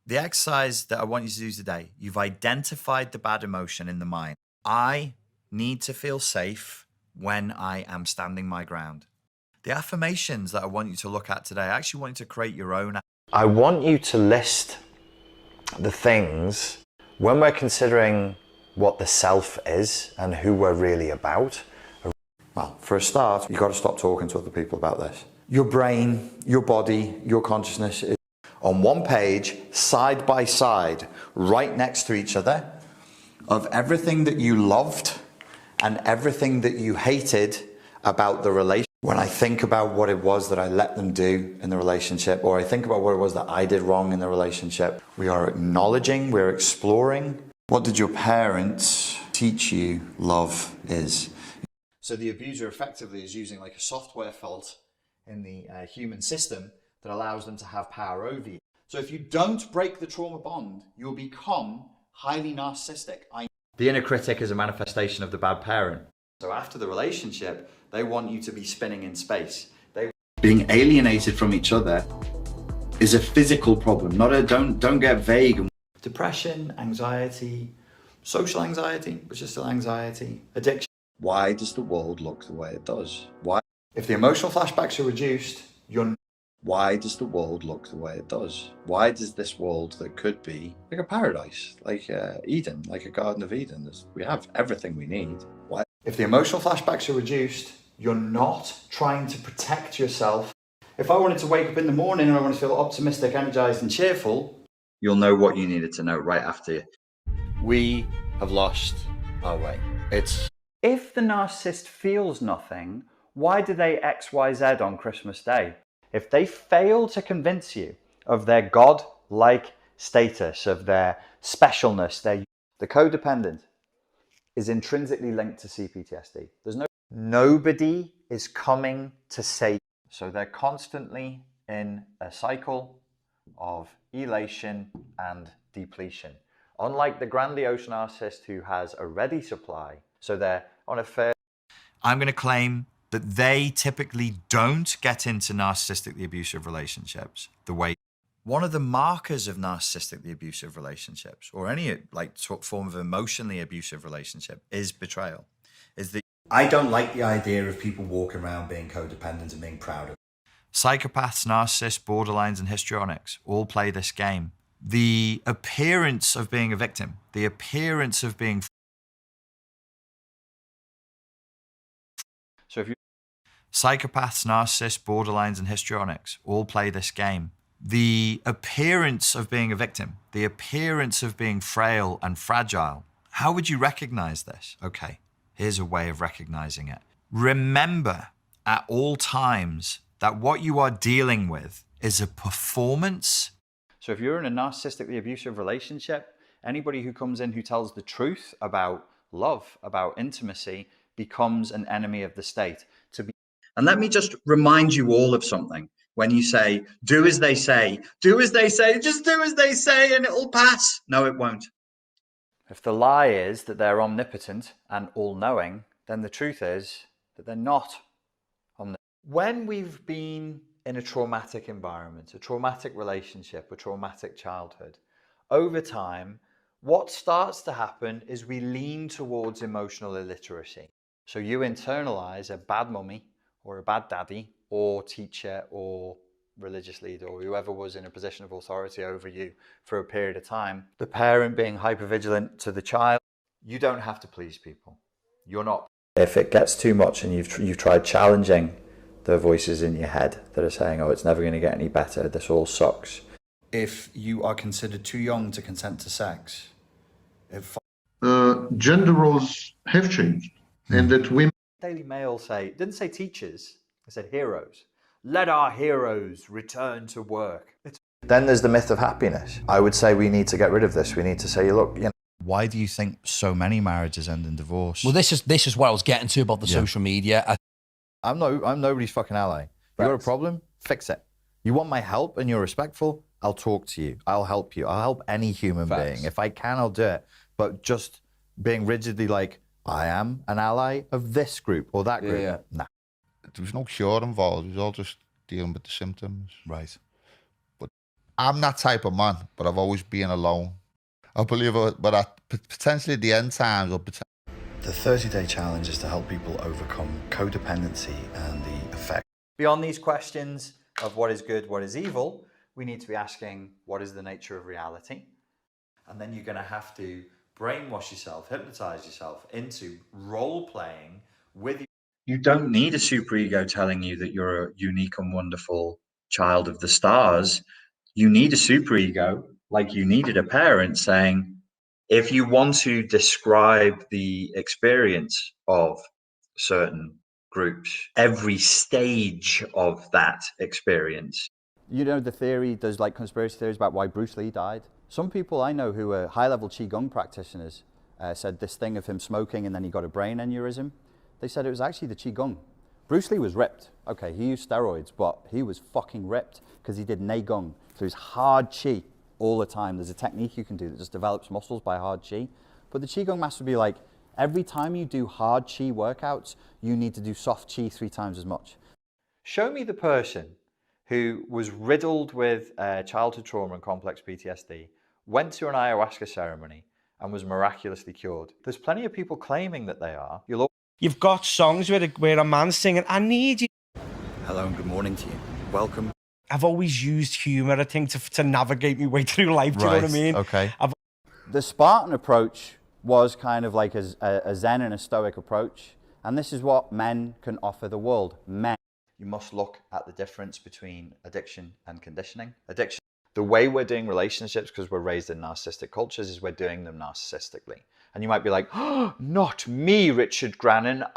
The exercise that I want you to do today, you've identified the bad emotion in the mind. I need to feel safe when I am standing my ground. The affirmations that I want you to look at today, I actually want you to create your own. I want you to list the things when we're considering what the self is and who we're really about. Well, for a start, you've got to stop talking to other people about this. Your brain, your body, your consciousness is on one page, side by side, right next to each other, of everything that you loved and everything that you hated about the relationship. When I think about what it was that I let them do in the relationship, or I think about what it was that I did wrong in the relationship, we are acknowledging, we're exploring. What did your parents teach you love is? So the abuser effectively is using like a software fault in the human system that allows them to have power over you. So if you don't break the trauma bond, you'll become highly narcissistic. The inner critic is a manifestation of the bad parent. So after the relationship, they want you to be spinning in space. Being alienated from each other is a physical problem, not a don't get vague. Depression, anxiety, social anxiety, which is still anxiety, addiction. Why does the world look the way it does? Why? If the emotional flashbacks are reduced, Why does the world look the way it does? Why does this world that could be like a paradise, like Eden, like a Garden of Eden, we have everything we need. Why? If the emotional flashbacks are reduced, you're not trying to protect yourself. If I wanted to wake up in the morning and I want to feel optimistic, energized and cheerful, You'll know what you needed to know right after. We have lost our way. If the narcissist feels nothing, why do they XYZ on Christmas Day? If they fail to convince you of their God-like status, of their specialness, the codependent is intrinsically linked to CPTSD. Nobody is coming to save. So they're constantly in a cycle of elation and depletion. Unlike the grandiose narcissist who has a ready supply, so they're on a fair... I'm going to claim that they typically don't get into narcissistically abusive relationships the way. One of the markers of narcissistically abusive relationships, or any like form of emotionally abusive relationship, is betrayal. I don't like the idea of people walking around being codependent and being proud of it. Psychopaths, narcissists, borderlines, and histrionics all play this game. The appearance of being a victim, the appearance of being... So if you... Psychopaths, narcissists, borderlines, and histrionics all play this game. The appearance of being a victim, the appearance of being frail and fragile. How would you recognize this? Okay, here's a way of recognizing it. Remember at all times that what you are dealing with is a performance. So if you're in a narcissistically abusive relationship, anybody who comes in who tells the truth about love, about intimacy, becomes an enemy of the state. And let me just remind you all of something. When you say, do as they say, do as they say, just do as they say and it'll pass. No, it won't. If the lie is that they're omnipotent and all-knowing, then the truth is that they're not omnipotent. When we've been in a traumatic environment, a traumatic relationship, a traumatic childhood, over time, what starts to happen is we lean towards emotional illiteracy. So you internalize a bad mummy or a bad daddy or teacher or religious leader or whoever was in a position of authority over you for a period of time. The parent being hypervigilant to the child. You don't have to please people. You're not. If it gets too much and you've tried challenging the voices in your head that are saying, oh, it's never going to get any better, this all sucks. If you are considered too young to consent to sex, gender roles have changed, and that women... Daily Mail didn't say teachers, it said heroes. Let our heroes return to work. Then there's the myth of happiness. I would say we need to get rid of this. We need to say, look, you know. Why do you think so many marriages end in divorce? Well, this is what I was getting to about the social media. I'm nobody's fucking ally. You got a problem? Fix it. You want my help and you're respectful? I'll talk to you. I'll help you. I'll help any human being. If I can, I'll do it. But just being rigidly like, I am an ally of this group or that group. Nah. There was no cure involved. It was all just dealing with the symptoms. Right. But I'm that type of man, but I've always been alone. I believe, potentially the end times, or The 30-day challenge is to help people overcome codependency and the effect. Beyond these questions of what is good, what is evil, we need to be asking, what is the nature of reality? And then you're going to have to brainwash yourself, hypnotize yourself into role-playing with you. You don't need a superego telling you that you're a unique and wonderful child of the stars. You need a superego, like you needed a parent saying, if you want to describe the experience of certain groups, every stage of that experience. You know the theory, there's like conspiracy theories about why Bruce Lee died. Some people I know who are high-level Qigong practitioners said this thing of him smoking and then he got a brain aneurysm. They said it was actually the Qigong. Bruce Lee was ripped. Okay, he used steroids, but he was fucking ripped because he did Neigong. So it was hard Qi all the time. There's a technique you can do that just develops muscles by hard Qi. But the Qigong master would be like, every time you do hard Qi workouts, you need to do soft Qi 3 times as much. Show me the person who was riddled with childhood trauma and complex PTSD, went to an ayahuasca ceremony and was miraculously cured. There's plenty of people claiming that they are. You've got songs where a man's singing, I need you. Hello and good morning to you. Welcome. I've always used humour, I think, to navigate my way through life, do you know what I mean? Okay. The Spartan approach was kind of like a Zen and a Stoic approach. And this is what men can offer the world. Men. You must look at the difference between addiction and conditioning. Addiction. The way we're doing relationships, because we're raised in narcissistic cultures, is we're doing them narcissistically. And you might be like, oh, not me, Richard Grannon.